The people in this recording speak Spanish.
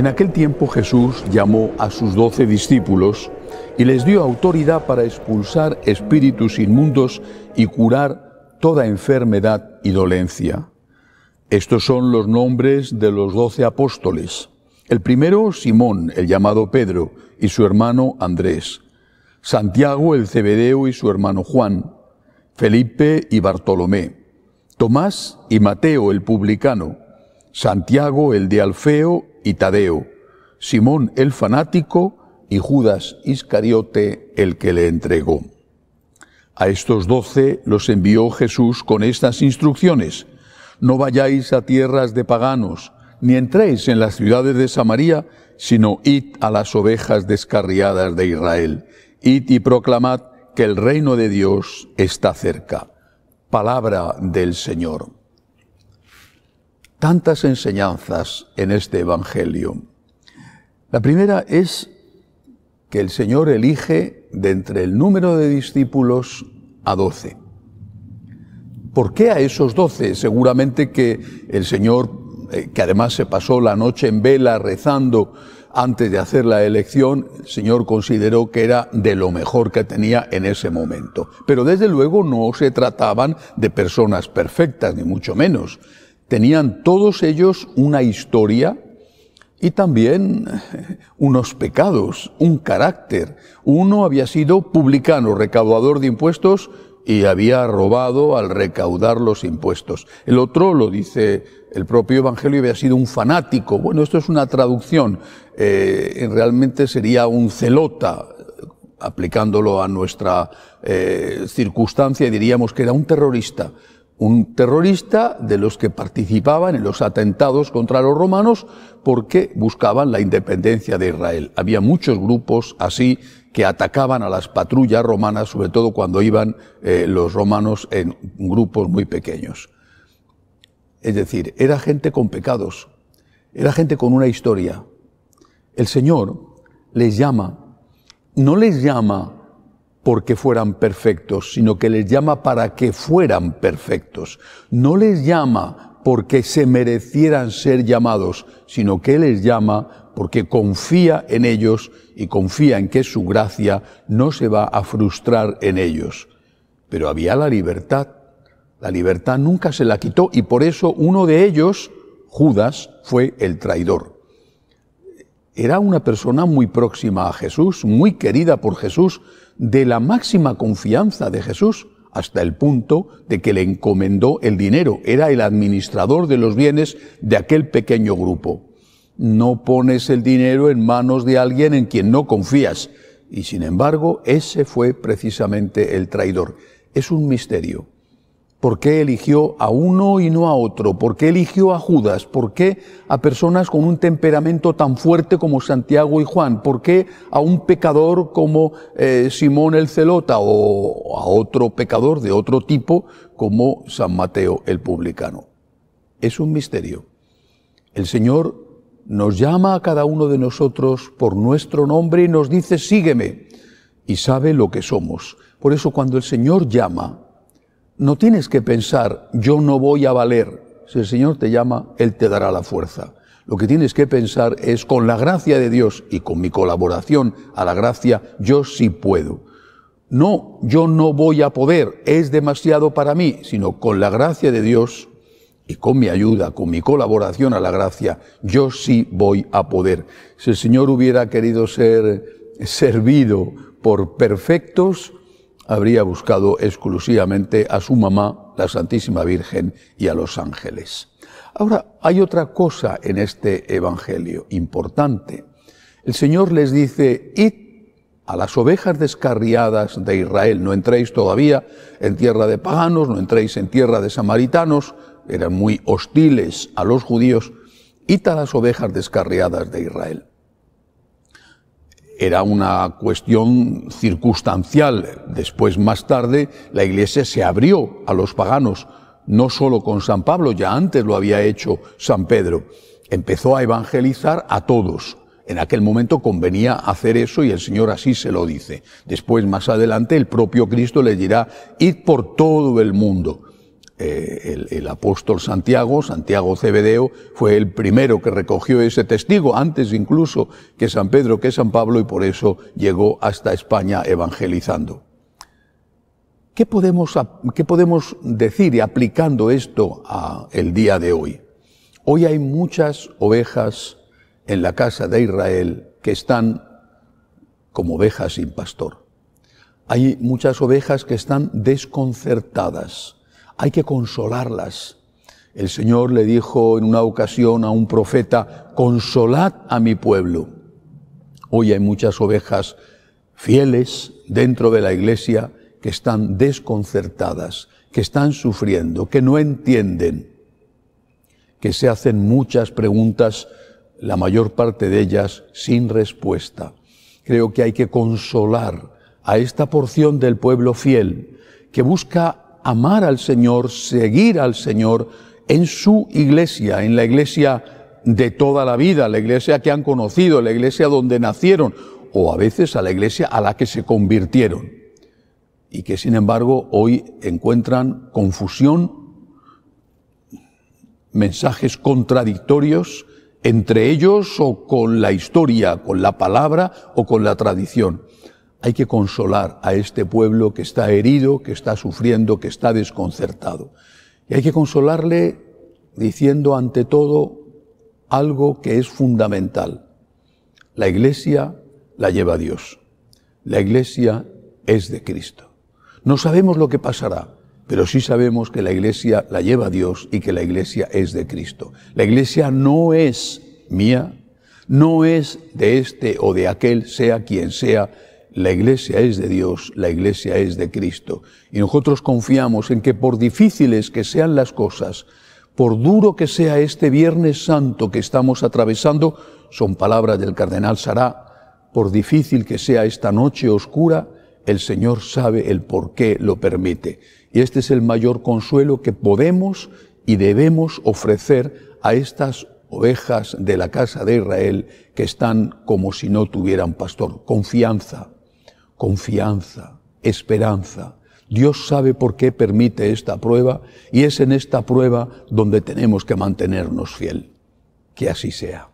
En aquel tiempo Jesús llamó a sus 12 discípulos y les dio autoridad para expulsar espíritus inmundos y curar toda enfermedad y dolencia. Estos son los nombres de los 12 apóstoles. El primero, Simón, el llamado Pedro, y su hermano Andrés. Santiago, el Zebedeo, y su hermano Juan. Felipe y Bartolomé. Tomás y Mateo, el publicano. Santiago, el de Alfeo, y Tadeo. Simón, el fanático, y Judas Iscariote, el que le entregó. A estos 12 los envió Jesús con estas instrucciones: no vayáis a tierras de paganos, ni entréis en las ciudades de Samaria, sino id a las ovejas descarriadas de Israel. Id y proclamad que el reino de Dios está cerca. Palabra del Señor. Tantas enseñanzas en este Evangelio. La primera es que el Señor elige de entre el número de discípulos a 12. ¿Por qué a esos 12? Seguramente que el Señor, que además se pasó la noche en vela rezando antes de hacer la elección, el Señor consideró que era de lo mejor que tenía en ese momento. Pero desde luego no se trataban de personas perfectas, ni mucho menos. Tenían todos ellos una historia y también unos pecados, un carácter. Uno había sido publicano, recaudador de impuestos, y había robado al recaudar los impuestos. El otro, lo dice el propio Evangelio, había sido un fanático. Bueno, esto es una traducción, realmente sería un celota, aplicándolo a nuestra circunstancia, diríamos que era un terrorista de los que participaban en los atentados contra los romanos porque buscaban la independencia de Israel. Había muchos grupos así que atacaban a las patrullas romanas, sobre todo cuando iban los romanos en grupos muy pequeños. Es decir, era gente con pecados, era gente con una historia. El Señor les llama, no les llama porque fueran perfectos, sino que les llama para que fueran perfectos. No les llama porque se merecieran ser llamados, sino que les llama porque confía en ellos y confía en que su gracia no se va a frustrar en ellos. Pero había la libertad nunca se la quitó, y por eso uno de ellos, Judas, fue el traidor. Era una persona muy próxima a Jesús, muy querida por Jesús, de la máxima confianza de Jesús, hasta el punto de que le encomendó el dinero. Era el administrador de los bienes de aquel pequeño grupo. No pones el dinero en manos de alguien en quien no confías. Y sin embargo, ese fue precisamente el traidor. Es un misterio. ¿Por qué eligió a uno y no a otro? ¿Por qué eligió a Judas? ¿Por qué a personas con un temperamento tan fuerte como Santiago y Juan? ¿Por qué a un pecador como Simón el Zelota o a otro pecador de otro tipo como San Mateo el publicano? Es un misterio. El Señor nos llama a cada uno de nosotros por nuestro nombre y nos dice: sígueme, y sabe lo que somos. Por eso cuando el Señor llama, no tienes que pensar, yo no voy a valer. Si el Señor te llama, Él te dará la fuerza. Lo que tienes que pensar es, con la gracia de Dios y con mi colaboración a la gracia, yo sí puedo. No, yo no voy a poder, es demasiado para mí, sino con la gracia de Dios y con mi ayuda, con mi colaboración a la gracia, yo sí voy a poder. Si el Señor hubiera querido ser servido por perfectos, habría buscado exclusivamente a su mamá, la Santísima Virgen, y a los ángeles. Ahora, hay otra cosa en este Evangelio importante. El Señor les dice: id a las ovejas descarriadas de Israel. No entréis todavía en tierra de paganos, no entréis en tierra de samaritanos, eran muy hostiles a los judíos. Id a las ovejas descarriadas de Israel. Era una cuestión circunstancial. Después, más tarde, la Iglesia se abrió a los paganos, no solo con San Pablo, ya antes lo había hecho San Pedro. Empezó a evangelizar a todos. En aquel momento convenía hacer eso y el Señor así se lo dice. Después, más adelante, el propio Cristo les dirá: id por todo el mundo. el apóstol Santiago, Santiago Cebedeo, fue el primero que recogió ese testigo, antes incluso que San Pedro, que San Pablo, y por eso llegó hasta España evangelizando. ¿Qué podemos decir y aplicando esto al día de hoy? Hoy hay muchas ovejas en la casa de Israel que están como ovejas sin pastor. Hay muchas ovejas que están desconcertadas. Hay que consolarlas. El Señor le dijo en una ocasión a un profeta: consolad a mi pueblo. Hoy hay muchas ovejas fieles dentro de la iglesia que están desconcertadas, que están sufriendo, que no entienden, que se hacen muchas preguntas, la mayor parte de ellas sin respuesta. Creo que hay que consolar a esta porción del pueblo fiel que busca amar al Señor, seguir al Señor en su iglesia, en la iglesia de toda la vida, la iglesia que han conocido, la iglesia donde nacieron, o a veces a la iglesia a la que se convirtieron, y que sin embargo hoy encuentran confusión, mensajes contradictorios entre ellos o con la historia, con la palabra o con la tradición. Hay que consolar a este pueblo que está herido, que está sufriendo, que está desconcertado. Y hay que consolarle diciendo ante todo algo que es fundamental. La iglesia la lleva Dios. La iglesia es de Cristo. No sabemos lo que pasará, pero sí sabemos que la iglesia la lleva Dios y que la iglesia es de Cristo. La iglesia no es mía, no es de este o de aquel, sea quien sea. La iglesia es de Dios, la iglesia es de Cristo. Y nosotros confiamos en que por difíciles que sean las cosas, por duro que sea este Viernes Santo que estamos atravesando, son palabras del cardenal Sará, por difícil que sea esta noche oscura, el Señor sabe el por qué lo permite. Y este es el mayor consuelo que podemos y debemos ofrecer a estas ovejas de la casa de Israel que están como si no tuvieran pastor. Confianza, confianza, esperanza. Dios sabe por qué permite esta prueba y es en esta prueba donde tenemos que mantenernos fiel. Que así sea.